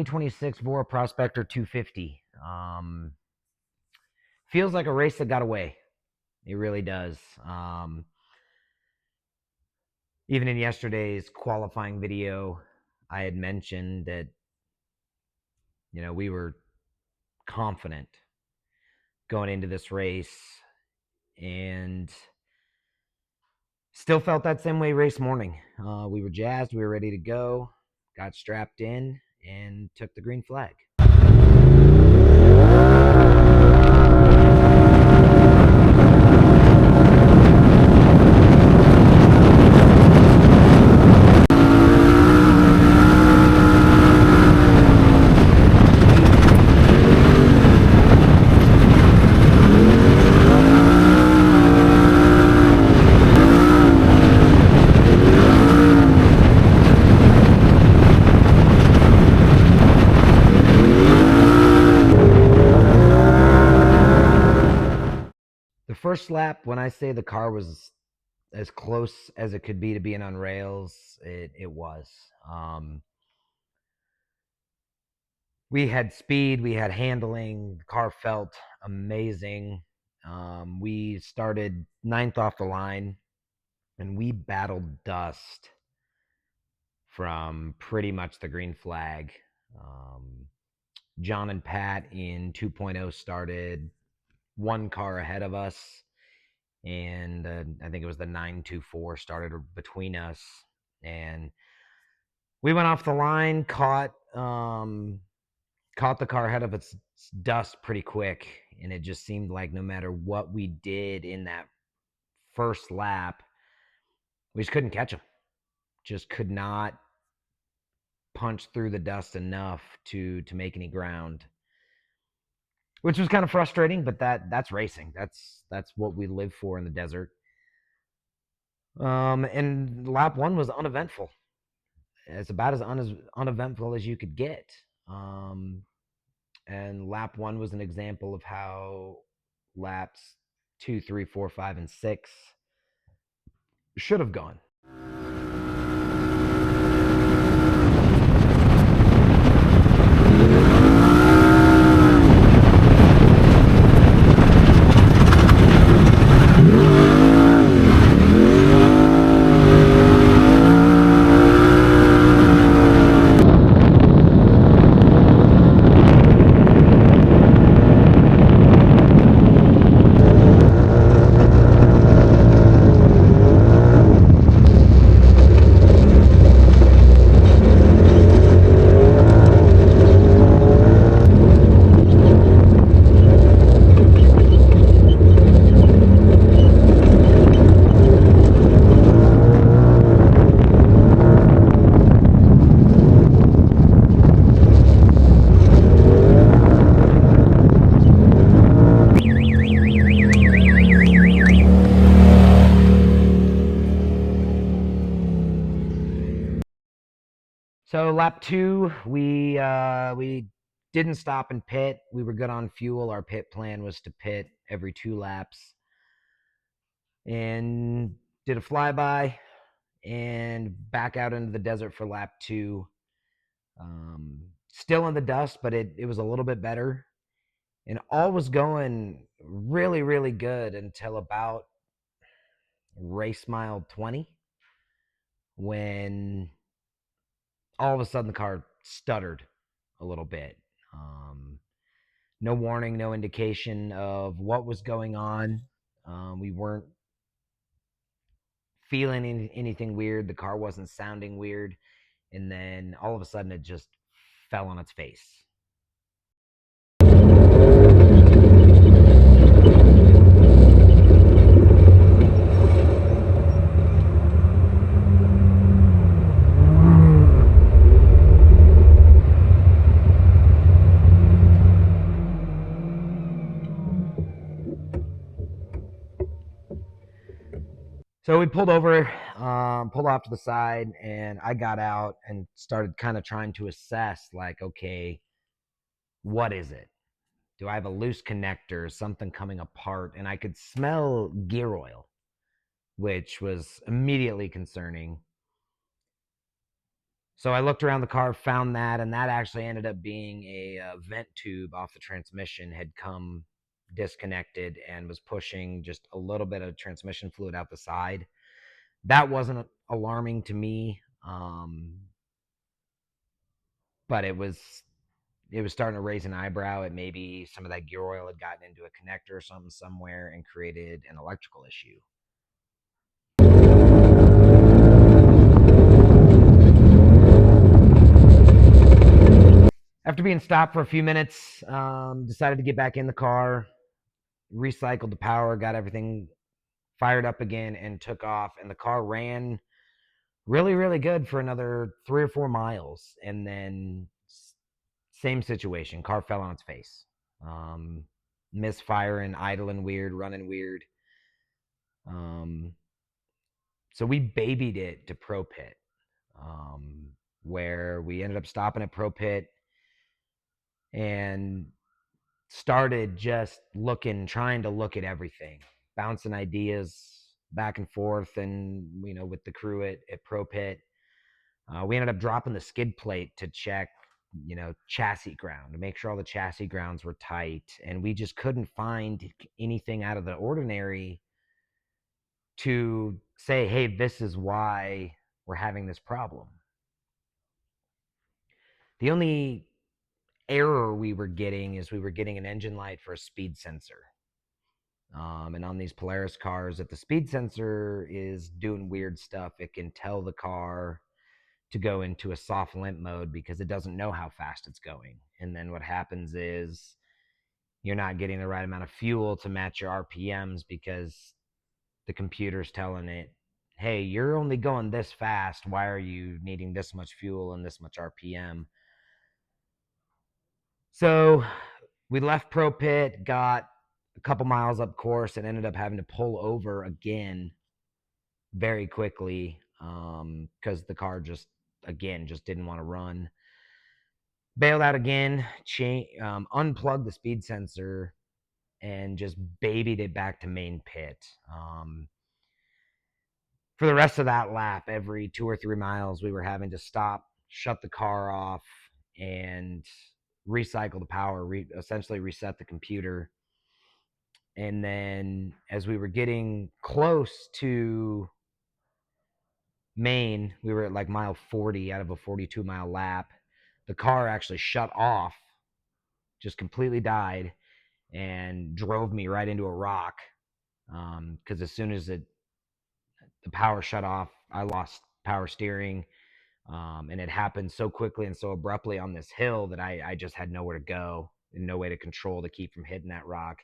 2026 VORRA Prospector 250. Feels like a race that got away. It really does. Even in yesterday's qualifying video, I had mentioned that, we were confident going into this race, and still felt that same way race morning. We were jazzed. We were ready to go. Got strapped in and took the green flag. The first lap, when I say the car was as close as it could be to being on rails, it was. We had speed, we had handling, the car felt amazing. We started 9th off the line, and we battled dust from pretty much the green flag. John and Pat in 2.0 started one car ahead of us, and I think it was the 924 started between us, and we went off the line, caught the car ahead of its dust pretty quick, and it just seemed like no matter what we did in that first lap, we just couldn't catch them. Just could not punch through the dust enough to make any ground, which was kind of frustrating, but that's racing. That's what we live for in the desert. And lap 1 was uneventful. It's about as uneventful as you could get. And lap 1 was an example of how laps 2, 3, 4, 5, and 6 should have gone. So lap 2, we didn't stop and pit. We were good on fuel. Our pit plan was to pit every 2 laps, and did a flyby and back out into the desert for lap 2. Still in the dust, but it was a little bit better, and all was going really, really good until about race mile 20, when all of a sudden the car stuttered a little bit. No warning, no indication of what was going on. We weren't feeling anything weird. The car wasn't sounding weird. And then all of a sudden it just fell on its face. So we pulled over, pulled off to the side, and I got out and started kind of trying to assess, like, okay, what is it? Do I have a loose connector, something coming apart? And I could smell gear oil, which was immediately concerning. So I looked around the car, found that, and that actually ended up being a vent tube off the transmission had come disconnected and was pushing just a little bit of transmission fluid out the side. That wasn't alarming to me, but it was starting to raise an eyebrow at maybe some of that gear oil had gotten into a connector or something somewhere and created an electrical issue. After being stopped for a few minutes, decided to get back in the car, recycled the power, got everything fired up again, and took off. And the car ran really, really good for another 3 or 4 miles. And then same situation, car fell on its face. Misfiring, idling weird, running weird. So we babied it to Pro Pit, where we ended up stopping at Pro Pit and started just trying to look at everything, bouncing ideas back and forth, and with the crew at Pro Pit. We ended up dropping the skid plate to check, chassis ground, to make sure all the chassis grounds were tight, and we just couldn't find anything out of the ordinary to say, hey, this is why we're having this problem. The only error we were getting is we were getting an engine light for a speed sensor. And on these Polaris cars, if the speed sensor is doing weird stuff, it can tell the car to go into a soft limp mode because it doesn't know how fast it's going. And then what happens is you're not getting the right amount of fuel to match your RPMs because the computer's telling it, hey, you're only going this fast. Why are you needing this much fuel and this much RPM? So we left Pro Pit, got a couple miles up course, and ended up having to pull over again very quickly because the car just didn't want to run. Bailed out again, unplugged the speed sensor, and just babied it back to main pit. For the rest of that lap, every 2 or 3 miles, we were having to stop, shut the car off, and recycle the power, essentially reset the computer. And then as we were getting close to Maine, we were at like mile 40 out of a 42-mile lap. The car actually shut off, just completely died, and drove me right into a rock. Because as soon as the power shut off, I lost power steering. And it happened so quickly and so abruptly on this hill that I just had nowhere to go and no way to control to keep from hitting that rock.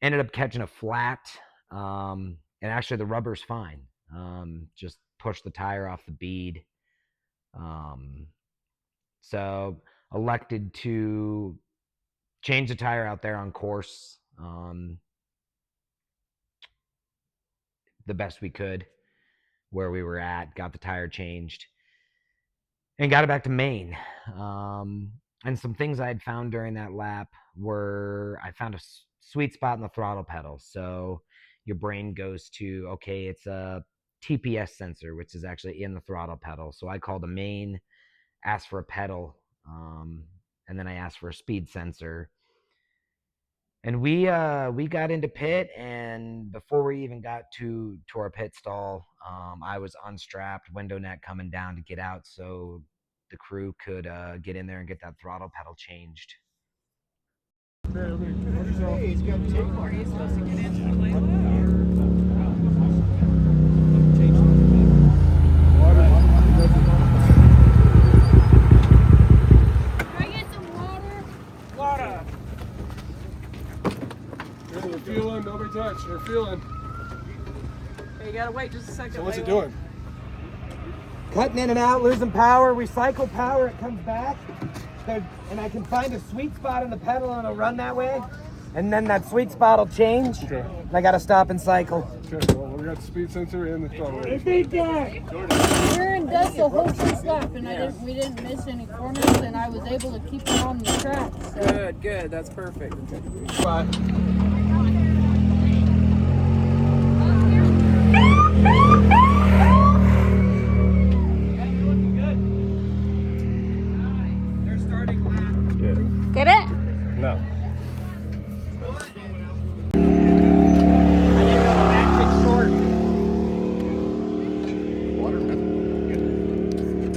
Ended up catching a flat, and actually the rubber's fine. Just pushed the tire off the bead. So elected to change the tire out there on course the best we could where we were at, got the tire changed, and got it back to Maine. And some things I had found during that lap were I found a sweet spot in the throttle pedal. So your brain goes to, okay, it's a TPS sensor, which is actually in the throttle pedal. So I called a Maine, asked for a pedal, and then I asked for a speed sensor. And we got into pit, and before we even got to our pit stall, I was unstrapped, window net coming down to get out so the crew could get in there and get that throttle pedal changed. Hey, he's got tape. Are you supposed to get into the playbook? Can I get some water? Water. They're fueling, nobody touch. They're fueling. Hey, you gotta wait just a second. So what's it doing? Cutting in and out, losing power, recycle power, it comes back. And I can find a sweet spot in the pedal and it'll run that way. and then that sweet spot will change. Okay. And I got to stop and cycle. Okay, well, we got the speed sensor and the throttle. We're in dust the whole first lap, and we didn't miss any corners, and I was able to keep it on the track. So. Good. That's perfect. Bye. Get it? No.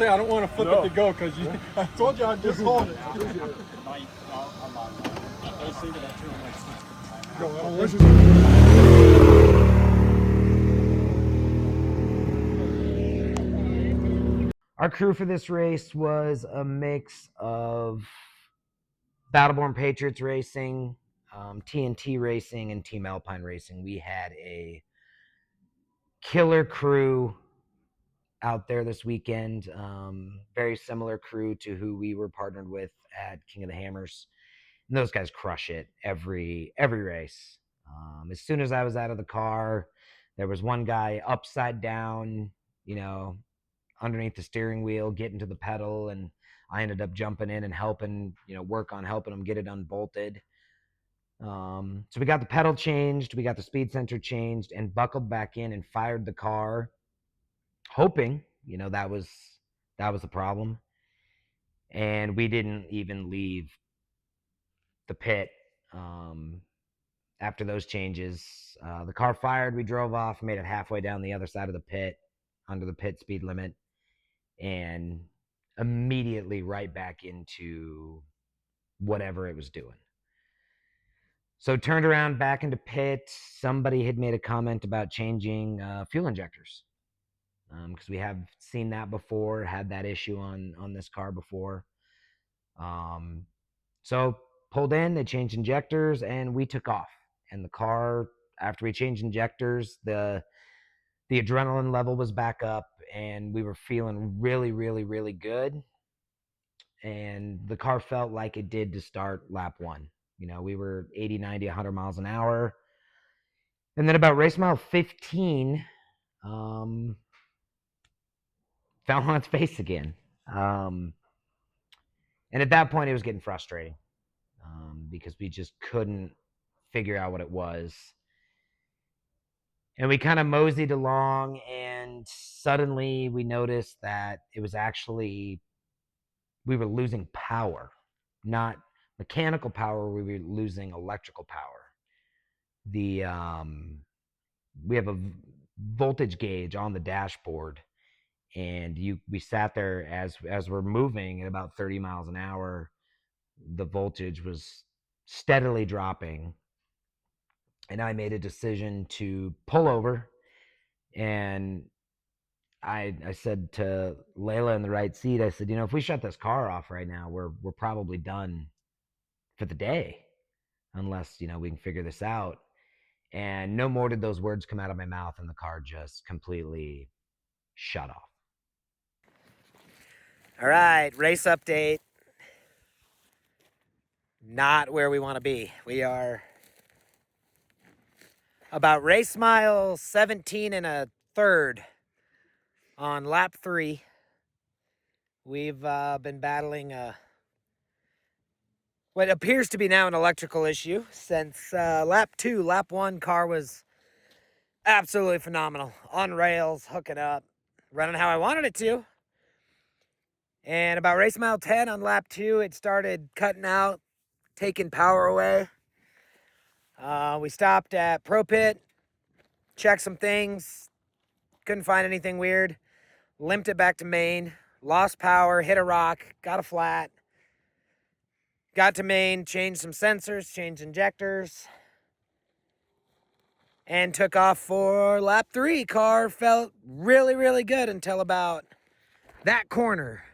I don't want to flip it to go because I told you I'd just hold it. Our crew for this race was a mix of Battleborn Patriots Racing, TNT Racing, and Team Alpine Racing. We had a killer crew out there this weekend. Very similar crew to who we were partnered with at King of the Hammers. And those guys crush it every race. As soon as I was out of the car, there was one guy upside down, underneath the steering wheel, getting to the pedal, and I ended up jumping in and helping, work on helping him get it unbolted. So we got the pedal changed, we got the speed sensor changed, and buckled back in and fired the car, hoping, that was the problem. And we didn't even leave the pit after those changes. The car fired, we drove off, made it halfway down the other side of the pit, under the pit speed limit, and immediately right back into whatever it was doing. So turned around back into pit. Somebody had made a comment about changing fuel injectors, because we have seen that before, had that issue on this car before. So pulled in, they changed injectors, and we took off. And the car, after we changed injectors, the adrenaline level was back up, and we were feeling really, really, really good. And the car felt like it did to start lap one. We were 80, 90, 100 miles an hour. And then about race mile 15, fell on its face again. And at that point, it was getting frustrating, because we just couldn't figure out what it was. And we kind of moseyed along, and suddenly we noticed that it was actually, we were losing power, not mechanical power. We were losing electrical power. We have a voltage gauge on the dashboard, and we sat there as we're moving at about 30 miles an hour. The voltage was steadily dropping, and I made a decision to pull over. And I said to Layla in the right seat, I said, if we shut this car off right now, we're probably done for the day, unless, we can figure this out. And no more did those words come out of my mouth, and the car just completely shut off. All right, race update. Not where we want to be. We are about race mile 17 and a third on lap 3. We've been battling what appears to be now an electrical issue since lap 2. Lap 1, car was absolutely phenomenal. On rails, hooking up, running how I wanted it to. And about race mile 10 on lap 2, it started cutting out, taking power away. We stopped at Pro Pit, checked some things, couldn't find anything weird. Limped it back to main, lost power, hit a rock, got a flat. Got to main, changed some sensors, changed injectors, and took off for lap 3. Car felt really, really good until about that corner,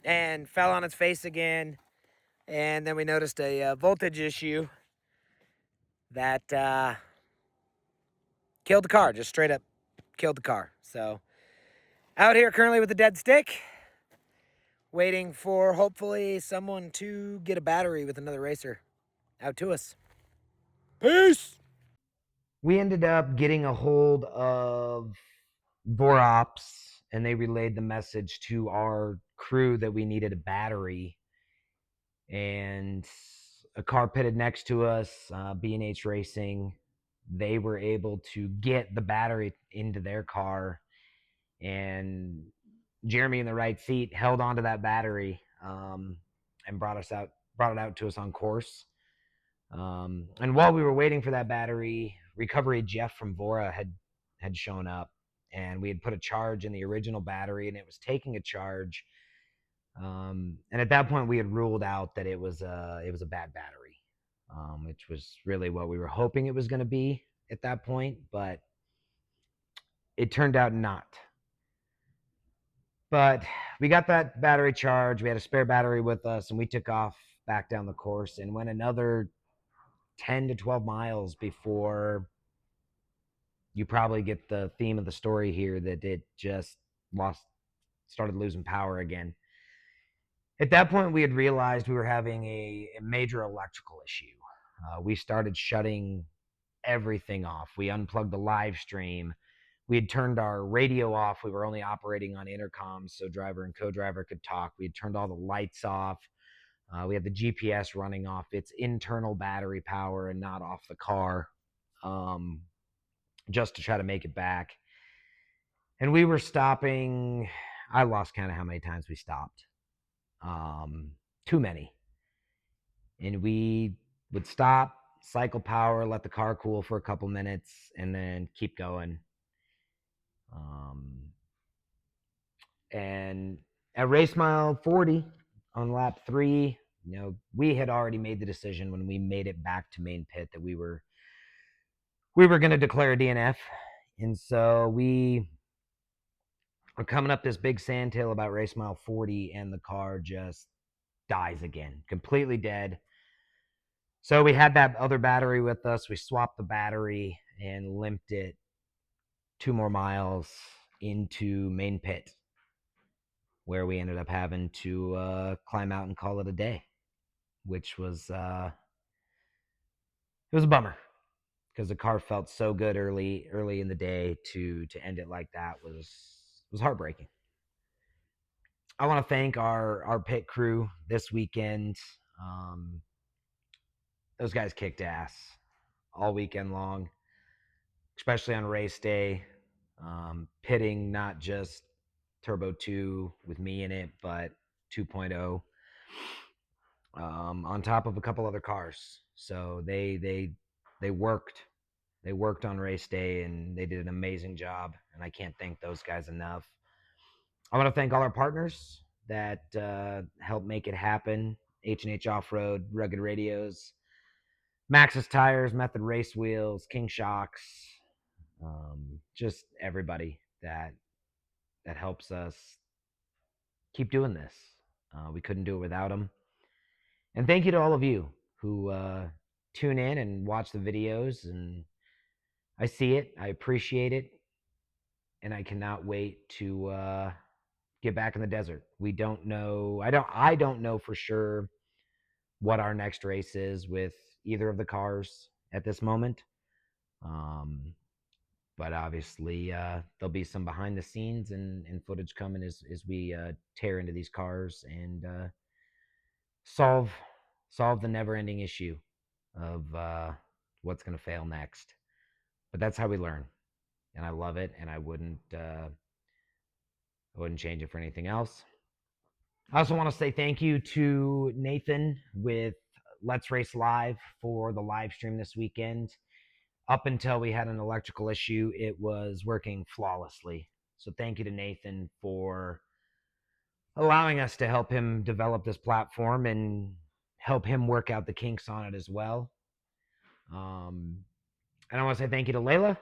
and fell on its face again. And then we noticed a voltage issue that killed the car, just straight up killed the car. So out here currently with a dead stick, waiting for hopefully someone to get a battery with another racer out to us. Peace. We ended up getting a hold of VORRA Ops, and they relayed the message to our crew that we needed a battery. And a car pitted next to us, B&H Racing. They were able to get the battery into their car, and Jeremy in the right seat held onto that battery, and brought it out to us on course. And while we were waiting for that battery, Recovery Jeff from VORRA had shown up, and we had put a charge in the original battery, and it was taking a charge. And at that point, we had ruled out that it was a bad battery, which was really what we were hoping it was going to be at that point, but it turned out not. But we got that battery charged. We had a spare battery with us, and we took off back down the course and went another 10 to 12 miles before you probably get the theme of the story here, that it just started losing power again. At that point, we had realized we were having a major electrical issue. We started shutting everything off. We unplugged the live stream. We had turned our radio off. We were only operating on intercoms so driver and co-driver could talk. We had turned all the lights off. We had the GPS running off its internal battery power and not off the car, just to try to make it back. And we were stopping. I lost count of how many times we stopped. Too many. And we would stop, cycle power, let the car cool for a couple minutes, and then keep going. And at race mile 40 on lap 3, we had already made the decision when we made it back to main pit that we were going to declare a DNF. And so we are coming up this big sandhill about race mile 40, and the car just dies again, completely dead. So we had that other battery with us. We swapped the battery and limped it 2 more miles into main pit, where we ended up having to climb out and call it a day, which was it was a bummer, because the car felt so good early in the day. To end it like that was heartbreaking. I want to thank our pit crew this weekend. Those guys kicked ass all weekend long, especially on race day, pitting not just Turbo 2 with me in it, but 2.0, on top of a couple other cars. So they worked on race day, and they did an amazing job, and I can't thank those guys enough. I want to thank all our partners that helped make it happen: H&H Offroad, Rugged Radios, Maxxis Tires, Method Race Wheels, King Shocks, just everybody that helps us keep doing this. We couldn't do it without them. And thank you to all of you who tune in and watch the videos. And I see it, I appreciate it, and I cannot wait to get back in the desert. We don't know. I don't know for sure what our next race is with either of the cars at this moment. But obviously, there'll be some behind the scenes and footage coming as we tear into these cars and solve the never-ending issue of what's going to fail next. But that's how we learn, and I love it, and I wouldn't change it for anything else. I also want to say thank you to Nathan with Let's Race Live for the live stream this weekend. Up until we had an electrical issue, it was working flawlessly. So thank you to Nathan for allowing us to help him develop this platform and help him work out the kinks on it as well. And I want to say thank you to Layla,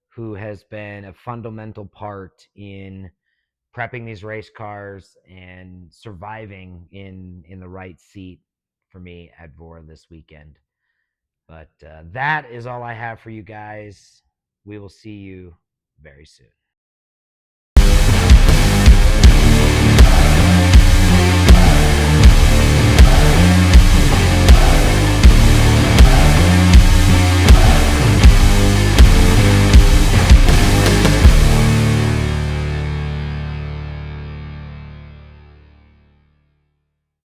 who has been a fundamental part in prepping these race cars and surviving in the right seat for me at VORRA this weekend. But that is all I have for you guys. We will see you very soon.